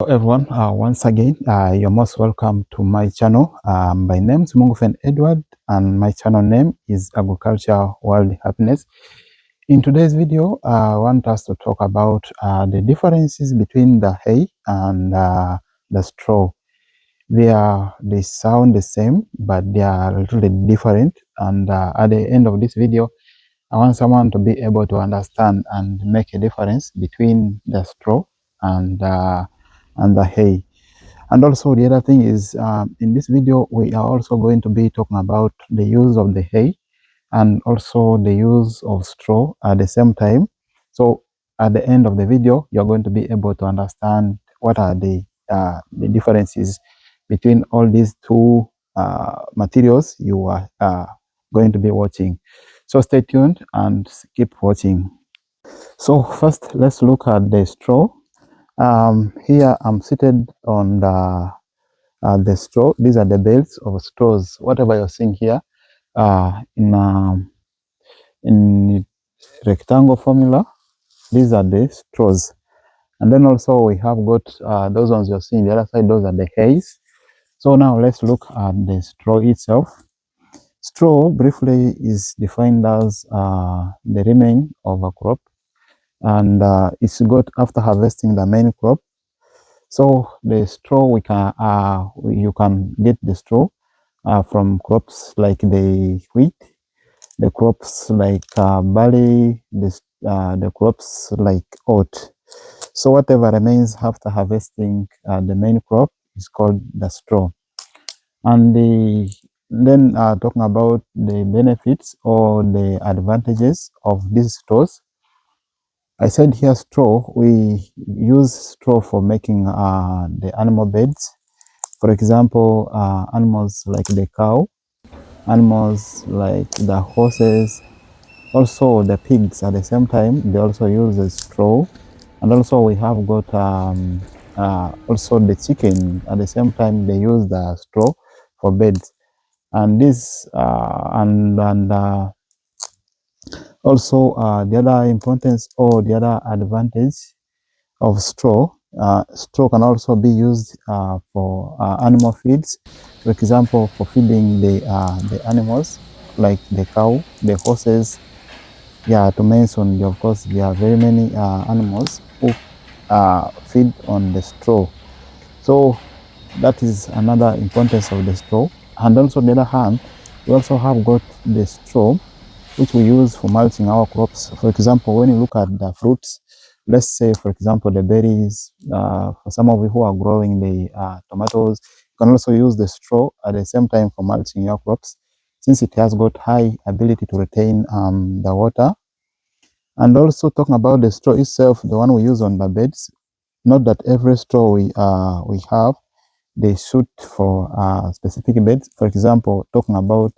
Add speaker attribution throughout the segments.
Speaker 1: Hello everyone, once again, you're most welcome to my channel. My name is Mungufen Edward and my channel name is Agriculture World Happiness. In today's video, I want us to talk about the differences between the hay and the straw. They sound the same, but they are a little bit different. And at the end of this video, I want someone to be able to understand and make a difference between the straw and the hay. And also the other thing is, in this video, we are also going to be talking about the use of the hay and also the use of straw at the same time. So at the end of the video, you're going to be able to understand what are the differences between all these two materials you are going to be watching. So stay tuned and keep watching. So first, let's look at the straw. Here I'm seated on the straw. These are the bales of straws. Whatever you're seeing here, in rectangle formula, these are the straws. And then also we have got those ones you're seeing the other side. Those are the hays. So now let's look at the straw itself. Straw briefly is defined as the remain of a crop, and it's got after harvesting the main crop. So the straw you can get the straw from crops like the wheat, the crops like barley, the crops like oat. So whatever remains after harvesting the main crop is called the straw. And then talking about the benefits or the advantages of these straws. I said here straw, we use straw for making the animal beds. For example, animals like the cow, animals like the horses, also the pigs at the same time, they also use the straw. And also we have got also the chicken at the same time, they use the straw for beds. And this also the other importance or the other advantage of straw. Straw can also be used for animal feeds. For example, for feeding the animals like the cow, the horses. Yeah, to mention, of course, there are very many animals who feed on the straw. So that is another importance of the straw. And also, on the other hand, we also have got the straw which we use for mulching our crops. For example, when you look at the fruits, let's say, for example, the berries, for some of you who are growing the tomatoes, you can also use the straw at the same time for mulching your crops, since it has got high ability to retain the water. And also talking about the straw itself, the one we use on the beds, not that every straw we have, they suit for specific beds. For example, talking about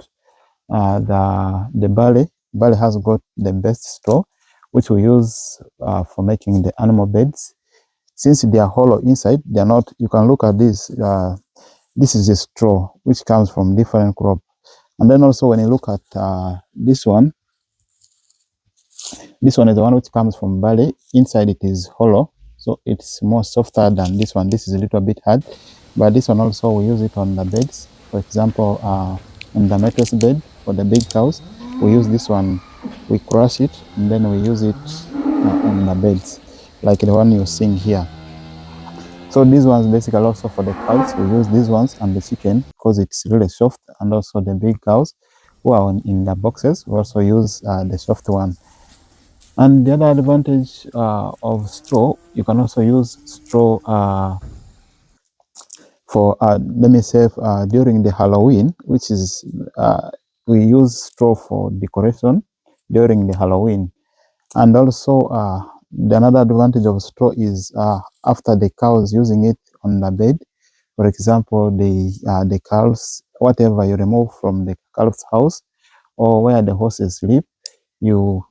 Speaker 1: the barley. Barley has got the best straw, which we use for making the animal beds. Since they are hollow inside, they are not. You can look at this. This is a straw which comes from different crop. And then also when you look at this one is the one which comes from barley. Inside it is hollow, so it's more softer than this one. This is a little bit hard, but this one also we use it on the beds. For example, on the mattress bed for the big cows, we use this one. We crush it and then we use it on the beds, like the one you're seeing here. So these ones basically also for the cows, we use these ones, and the chicken because it's really soft, and also the big cows who are in the boxes, we also use the soft one. And the other advantage of straw, you can also use straw for, let me say, during the Halloween, which is, we use straw for decoration during the Halloween. And also, another advantage of straw is after the cows using it on the bed, for example, the calves, whatever you remove from the calf's house or where the horses sleep, you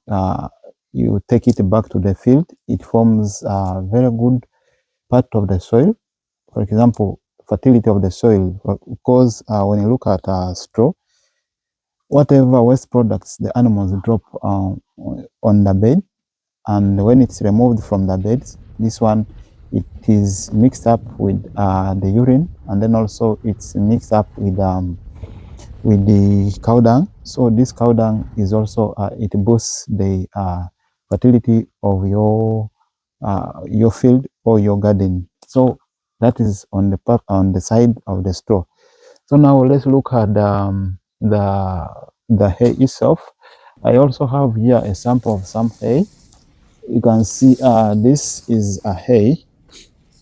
Speaker 1: you take it back to the field. It forms a very good part of the soil. For example, fertility of the soil, because when you look at straw, whatever waste products the animals drop on the bed, and when it's removed from the beds, this one it is mixed up with the urine, and then also it's mixed up with the cow dung. So this cow dung is also it boosts the fertility of your field or your garden. So that is on the side of the straw. So now let's look at the hay itself. I also have here a sample of some hay. You can see this is a hay.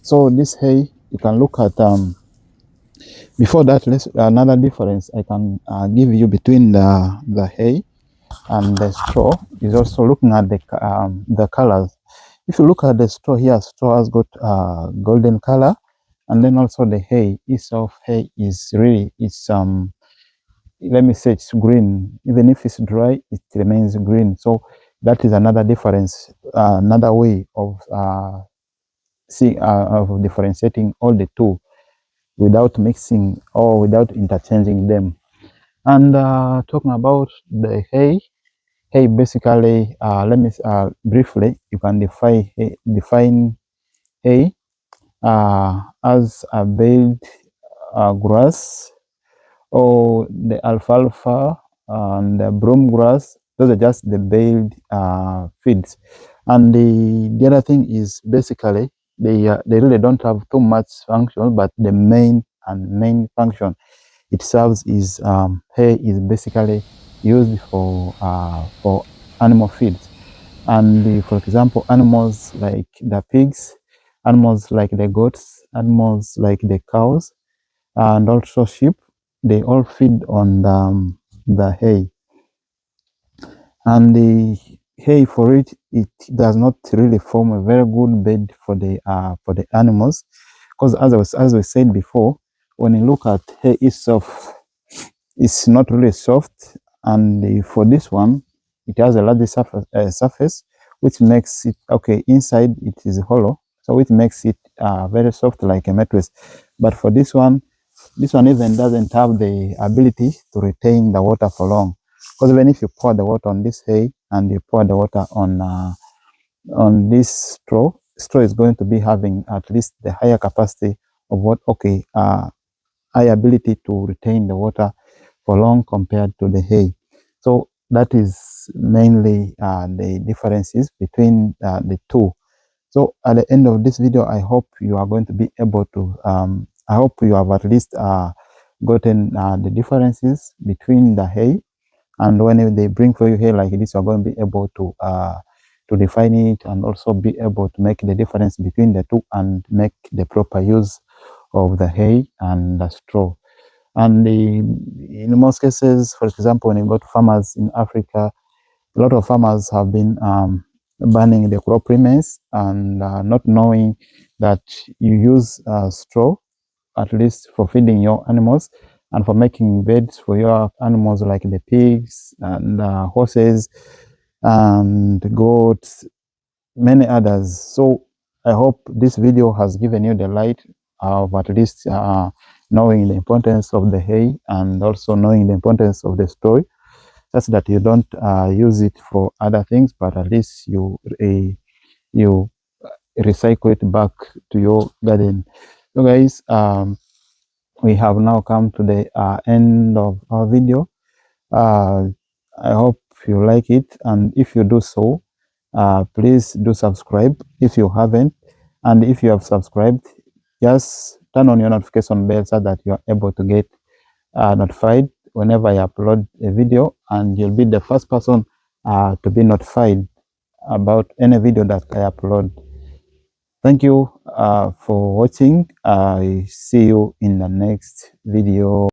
Speaker 1: So this hay, you can look at before that. Let's another difference I can give you between the hay and the straw is also looking at the colors. If you look at the straw here, straw has got golden color, and then also the hay itself, hay is really, it's let me say it's green. Even if it's dry, it remains green. So that is another difference, another way of of differentiating all the two without mixing or without interchanging them. And talking about the hay, hey, basically, let me briefly, you can define hay as a baled grass, or the alfalfa and the broom grass. Those are just the baled feeds. And the other thing is basically they really don't have too much function, but the main function it serves is hay is basically used for animal feeds. And for example, animals like the pigs, animals like the goats, animals like the cows, and also sheep, they all feed on the hay. And the hay for it does not really form a very good bed for the animals, because as we said before, when you look at hay itself, it's not really soft, and for this one, it has a larger surface, which makes it okay. Inside it is hollow, so it makes it very soft like a mattress. But for this one even doesn't have the ability to retain the water for long, because even if you pour the water on this hay and you pour the water on this straw is going to be having at least the higher capacity of what high ability to retain the water for long compared to the hay. So that is mainly the differences between the two. So at the end of this video, I hope you are going to be able to, I hope you have at least gotten the differences between the hay, and when they bring for you hay like this, you're going to be able to define it, and also be able to make the difference between the two and make the proper use of the hay and the straw. And in most cases, for example, when you go to farmers in Africa, a lot of farmers have been banning the crop remains and not knowing that you use straw at least for feeding your animals and for making beds for your animals like the pigs and horses and goats, many others. So I hope this video has given you the light of at least knowing the importance of the hay and also knowing the importance of the straw, such that you don't use it for other things, but at least you recycle it back to your garden. So guys, we have now come to the end of our video. I hope you like it, and if you do so, please do subscribe if you haven't, and if you have subscribed, just turn on your notification bell so that you are able to get notified whenever I upload a video, and you'll be the first person to be notified about any video that I upload. Thank you for watching. I see you in the next video.